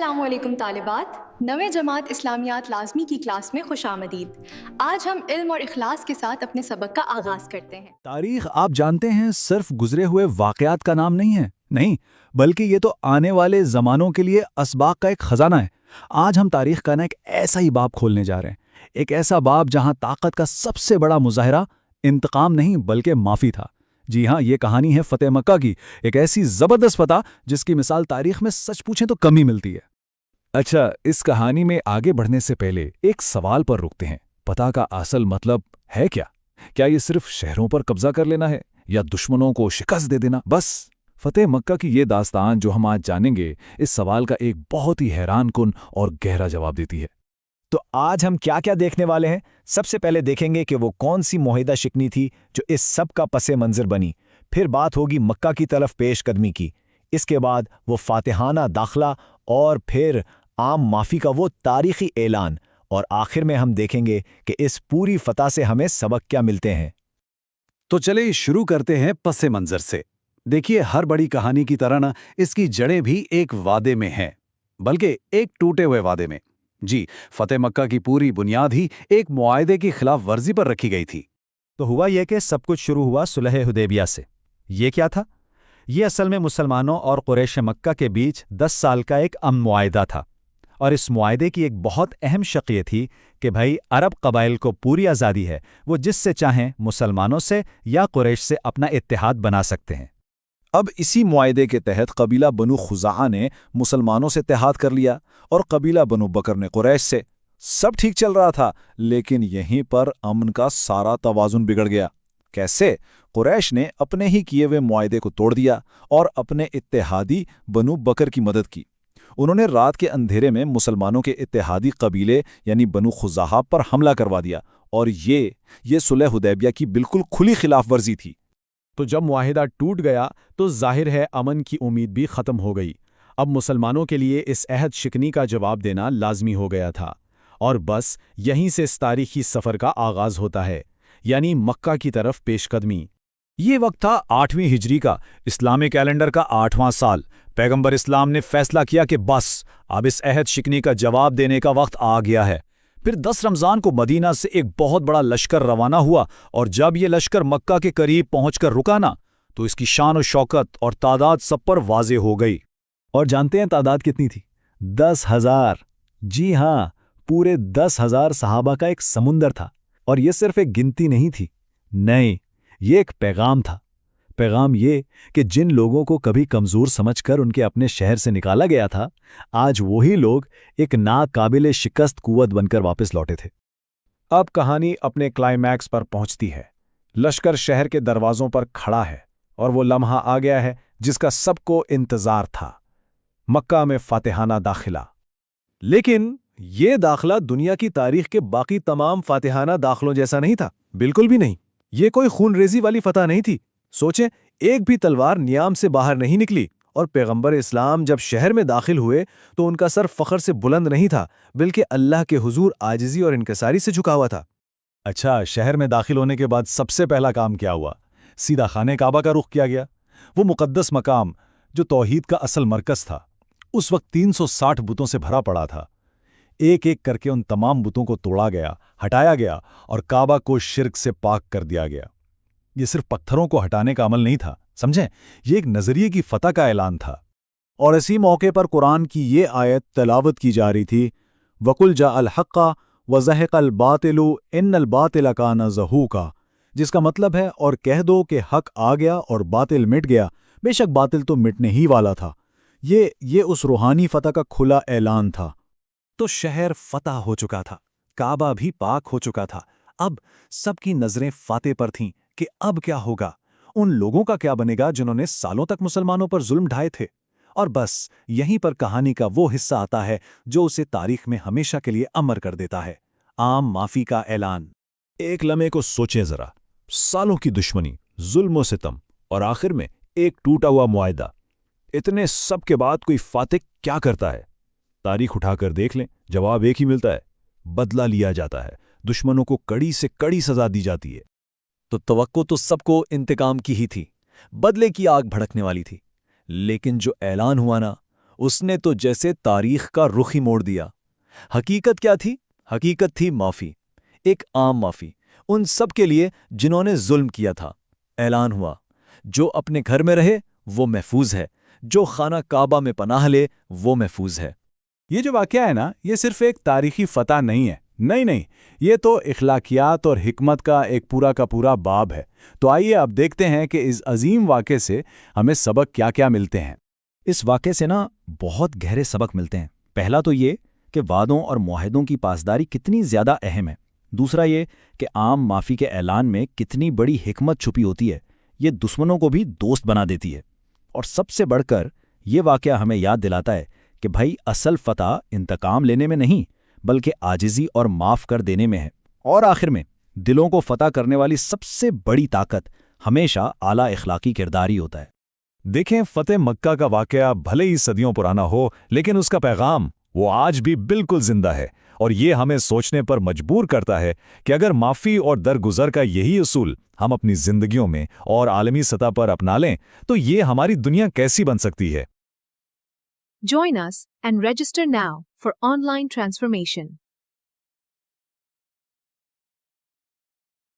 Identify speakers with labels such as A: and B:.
A: السلام علیکم طالبات، نویں جماعت اسلامیات لازمی کی کلاس میں خوش آمدید۔ آج ہم علم اور اخلاص کے ساتھ اپنے سبق کا آغاز کرتے ہیں۔
B: تاریخ آپ جانتے ہیں صرف گزرے ہوئے واقعات کا نام نہیں ہے، نہیں، بلکہ یہ تو آنے والے زمانوں کے لیے اسباق کا ایک خزانہ ہے۔ آج ہم تاریخ کا ایک ایسا ہی باب کھولنے جا رہے ہیں، ایک ایسا باب جہاں طاقت کا سب سے بڑا مظاہرہ انتقام نہیں بلکہ معافی تھا۔ جی ہاں، یہ کہانی ہے فتح مکہ کی، ایک ایسی زبردست فتح جس کی مثال تاریخ میں سچ پوچھیں تو کم ہی ملتی ہے۔ اچھا، اس کہانی میں آگے بڑھنے سے پہلے ایک سوال پر رکتے ہیں۔ فتح کا اصل مطلب ہے کیا؟ کیا یہ صرف شہروں پر قبضہ کر لینا ہے یا دشمنوں کو شکست دے دینا بس؟ فتح مکہ کی یہ داستان جو ہم آج جانیں گے اس سوال کا ایک بہت ہی حیران کن اور گہرا جواب دیتی ہے۔
C: تو آج ہم کیا کیا دیکھنے والے ہیں؟ سب سے پہلے دیکھیں گے کہ وہ کون سی معاہدہ شکنی تھی جو اس سب کا پس منظر بنی، پھر بات ہوگی مکہ کی طرف پیش قدمی کی، اس کے بعد وہ فاتحانہ داخلہ، اور پھر عام معافی کا وہ تاریخی اعلان، اور آخر میں ہم دیکھیں گے کہ اس پوری فتح سے ہمیں سبق کیا ملتے ہیں۔
B: تو چلے شروع کرتے ہیں پس منظر سے۔ دیکھیے، ہر بڑی کہانی کی طرح نہ اس کی جڑیں بھی ایک وعدے میں ہیں، بلکہ ایک ٹوٹے ہوئے وعدے میں۔ جی، فتح مکہ کی پوری بنیاد ہی ایک معاہدے کی خلاف ورزی پر رکھی گئی تھی۔
C: تو ہوا یہ کہ سب کچھ شروع ہوا صلح حدیبیہ سے۔ یہ کیا تھا؟ یہ اصل میں مسلمانوں اور قریش مکہ کے بیچ 10 سال کا ایک امن معاہدہ تھا، اور اس معاہدے کی ایک بہت اہم شق یہ تھی کہ بھائی عرب قبائل کو پوری آزادی ہے، وہ جس سے چاہیں مسلمانوں سے یا قریش سے اپنا اتحاد بنا سکتے ہیں۔
B: اب اسی معاہدے کے تحت قبیلہ بنو خزاعہ نے مسلمانوں سے اتحاد کر لیا اور قبیلہ بنو بکر نے قریش سے۔ سب ٹھیک چل رہا تھا، لیکن یہیں پر امن کا سارا توازن بگڑ گیا۔ کیسے؟ قریش نے اپنے ہی کیے ہوئے معاہدے کو توڑ دیا اور اپنے اتحادی بنو بکر کی مدد کی۔ انہوں نے رات کے اندھیرے میں مسلمانوں کے اتحادی قبیلے یعنی بنو خزاعہ پر حملہ کروا دیا، اور یہ صلح حدیبیہ کی بالکل کھلی خلاف ورزی تھی۔
D: تو جب معاہدہ ٹوٹ گیا تو ظاہر ہے امن کی امید بھی ختم ہو گئی۔ اب مسلمانوں کے لیے اس عہد شکنی کا جواب دینا لازمی ہو گیا تھا، اور بس یہیں سے اس تاریخی سفر کا آغاز ہوتا ہے، یعنی مکہ کی طرف پیش قدمی۔
B: یہ وقت تھا 8ویں ہجری کا، اسلامی کیلنڈر کا 8واں سال۔ پیغمبر اسلام نے فیصلہ کیا کہ بس اب اس عہد شکنی کا جواب دینے کا وقت آ گیا ہے۔ پھر 10 رمضان کو مدینہ سے ایک بہت بڑا لشکر روانہ ہوا، اور جب یہ لشکر مکہ کے قریب پہنچ کر رکا نا، تو اس کی شان و شوکت اور تعداد سب پر واضح ہو گئی۔
C: اور جانتے ہیں تعداد کتنی تھی؟ 10,000۔ جی ہاں، پورے 10,000 صحابہ کا ایک سمندر تھا، اور یہ صرف ایک گنتی نہیں تھی، نہیں، یہ ایک پیغام تھا۔ پیغام یہ کہ جن لوگوں کو کبھی کمزور سمجھ کر ان کے اپنے شہر سے نکالا گیا تھا، آج وہی لوگ ایک ناقابل شکست قوت بن کر واپس لوٹے تھے۔
D: اب کہانی اپنے کلائمیکس پر پہنچتی ہے۔ لشکر شہر کے دروازوں پر کھڑا ہے، اور وہ لمحہ آ گیا ہے جس کا سب کو انتظار تھا، مکہ میں فاتحانہ داخلہ۔
C: لیکن یہ داخلہ دنیا کی تاریخ کے باقی تمام فاتحانہ داخلوں جیسا نہیں تھا، بالکل بھی نہیں۔ یہ کوئی خون ریزی والی فتح نہیں تھی۔ سوچیں، ایک بھی تلوار نیام سے باہر نہیں نکلی، اور پیغمبر اسلام جب شہر میں داخل ہوئے تو ان کا سر فخر سے بلند نہیں تھا، بلکہ اللہ کے حضور عاجزی اور انکساری سے جھکا ہوا تھا۔
B: اچھا، شہر میں داخل ہونے کے بعد سب سے پہلا کام کیا ہوا؟ سیدھا خانہ کعبہ کا رخ کیا گیا، وہ مقدس مقام جو توحید کا اصل مرکز تھا۔ اس وقت 360 بتوں سے بھرا پڑا تھا۔ ایک ایک کر کے ان تمام بتوں کو توڑا گیا، ہٹایا گیا، اور کعبہ کو شرک سے پاک کر دیا گیا۔ یہ صرف پتھروں کو ہٹانے کا عمل نہیں تھا، سمجھیں، یہ ایک نظریے کی فتح کا اعلان تھا۔ اور اسی موقع پر قرآن کی یہ آیت تلاوت کی جا رہی تھی، وَقُلْ جَاءَ الْحَقُّ وَزَهَقَ الْبَاطِلُ إِنَّ الْبَاطِلَ كَانَ زَهُوقًا، جس کا مطلب ہے، اور کہہ دو کہ حق آ گیا اور باطل مٹ گیا، بے شک باطل تو مٹنے ہی والا تھا۔ یہ اس روحانی فتح کا کھلا اعلان تھا۔
C: تو شہر فتح ہو چکا تھا، کعبہ بھی پاک ہو چکا تھا۔ اب سب کی نظریں فاتح پر تھیں کہ اب کیا ہوگا، ان لوگوں کا کیا بنے گا جنہوں نے سالوں تک مسلمانوں پر ظلم ڈھائے تھے۔ اور بس یہیں پر کہانی کا وہ حصہ آتا ہے جو اسے تاریخ میں ہمیشہ کے لیے امر کر دیتا ہے، عام معافی کا اعلان۔
B: ایک لمحے کو سوچیں ذرا، سالوں کی دشمنی، ظلم و ستم، اور آخر میں ایک ٹوٹا ہوا معاہدہ۔ اتنے سب کے بعد کوئی فاتح کیا کرتا ہے؟ تاریخ اٹھا کر دیکھ لیں، جواب ایک ہی ملتا ہے، بدلہ لیا جاتا ہے، دشمنوں کو کڑی سے کڑی سزا دی جاتی ہے۔
C: تو توقع تو سب کو انتقام کی ہی تھی، بدلے کی آگ بھڑکنے والی تھی، لیکن جو اعلان ہوا نا، اس نے تو جیسے تاریخ کا رخ ہی موڑ دیا۔ حقیقت کیا تھی؟ حقیقت تھی معافی، ایک عام معافی ان سب کے لیے جنہوں نے ظلم کیا تھا۔ اعلان ہوا، جو اپنے گھر میں رہے وہ محفوظ ہے، جو خانہ کعبہ میں پناہ لے وہ محفوظ ہے۔
B: یہ جو واقعہ ہے نا، یہ صرف ایک تاریخی فتح نہیں ہے، نہیں، یہ تو اخلاقیات اور حکمت کا ایک پورا باب ہے۔ تو آئیے اب دیکھتے ہیں کہ اس عظیم واقعے سے ہمیں سبق کیا کیا ملتے ہیں۔
C: اس واقعے سے بہت گہرے سبق ملتے ہیں۔ پہلا تو یہ کہ وعدوں اور معاہدوں کی پاسداری کتنی زیادہ اہم ہے۔ دوسرا یہ کہ عام معافی کے اعلان میں کتنی بڑی حکمت چھپی ہوتی ہے، یہ دشمنوں کو بھی دوست بنا دیتی ہے۔ اور سب سے بڑھ کر یہ واقعہ ہمیں یاد دلاتا ہے کہ بھائی اصل فتح انتقام لینے میں نہیں بلکہ عاجزی اور معاف کر دینے میں ہے۔ اور آخر میں دلوں کو فتح کرنے والی سب سے بڑی طاقت ہمیشہ اعلیٰ اخلاقی کردار ہی ہوتا ہے۔
B: دیکھیں، فتح مکہ کا واقعہ بھلے ہی صدیوں پرانا ہو، لیکن اس کا پیغام وہ آج بھی بالکل زندہ ہے، اور یہ ہمیں سوچنے پر مجبور کرتا ہے کہ اگر معافی اور درگزر کا یہی اصول ہم اپنی زندگیوں میں اور عالمی سطح پر اپنا لیں تو یہ ہماری دنیا کیسی بن سکتی ہے۔
E: Join us and register now for online transformation.